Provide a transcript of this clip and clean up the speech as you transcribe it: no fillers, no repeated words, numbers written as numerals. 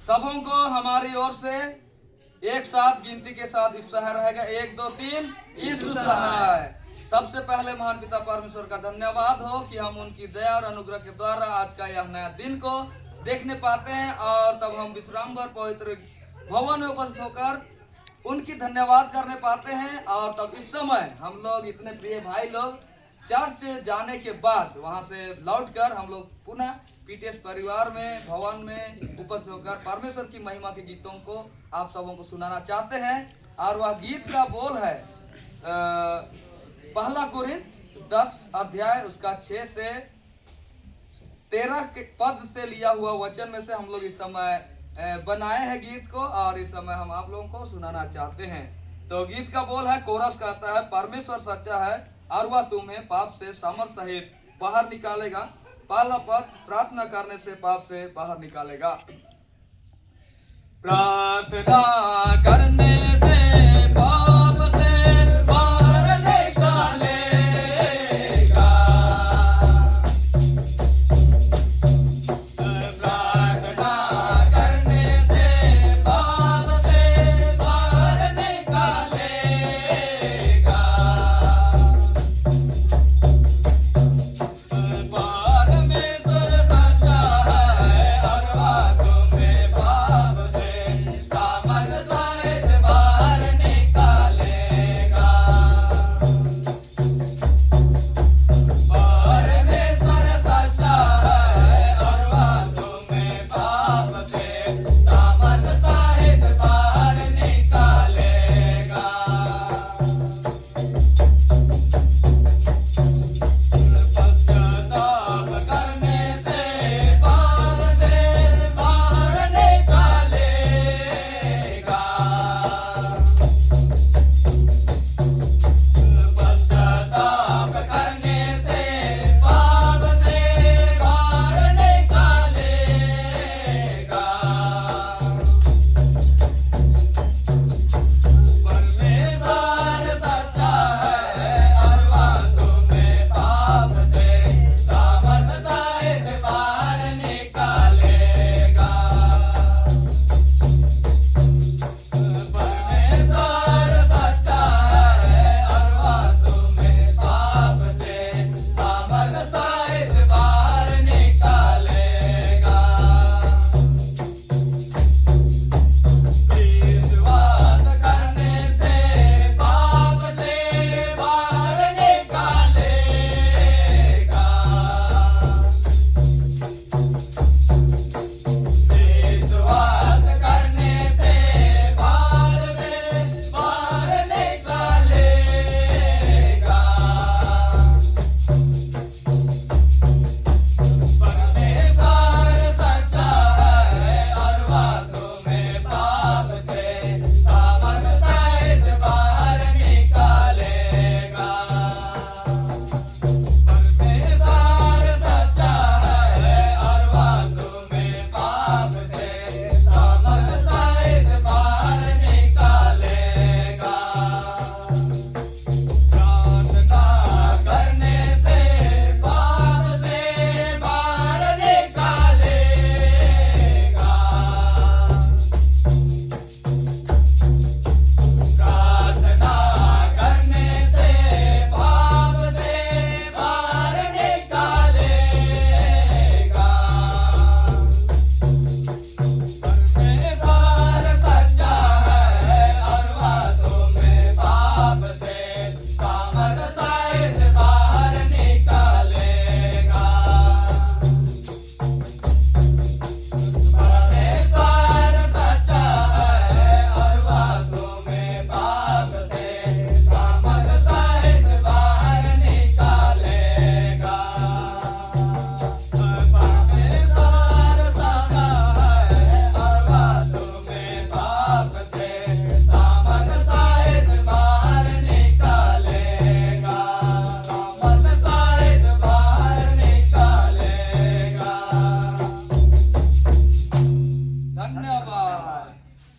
सबों को हमारी ओर से एक साथ गिनती के साथ ईश्वर रहेगा। 1 2 3 ईश्वर सहाय। सबसे पहले महान पिता परमेश्वर का धन्यवाद हो कि हम उनकी दया और अनुग्रह के द्वारा आज का यह नया दिन को देखने पाते हैं और तब हम विश्राम भर पवित्र भवन में उपस्थित होकर उनकी धन्यवाद करने पाते हैं। और तब इस समय हम लोग इतने प्रिय भाई लोग चर्च जाने के बाद वहां से लौटकर हम लोग पुनः पीटीएस परिवार में भवन में उपस्थित होकर परमेश्वर की महिमा के गीतों को आप सबों को सुनाना चाहते हैं। और वह गीत का बोल है पहला कुरिन्थ 10 अध्याय उसका 6 से 13 के पद से लिया हुआ वचन में से हम लोग इस समय बनाए हैं गीत को और इस समय हम आप लोगों को सुनाना चाहते हैं। तो गीत का बोल है, कोरस कहता है, परमेश्वर सच्चा है और वह तुम्हें पाप से सामर्थ सहित बाहर निकालेगा। पहला पद, प्रार्थना करने से पाप से बाहर निकालेगा। प्रार्थना करने से पाप से बाहर निकालेगा। Bye.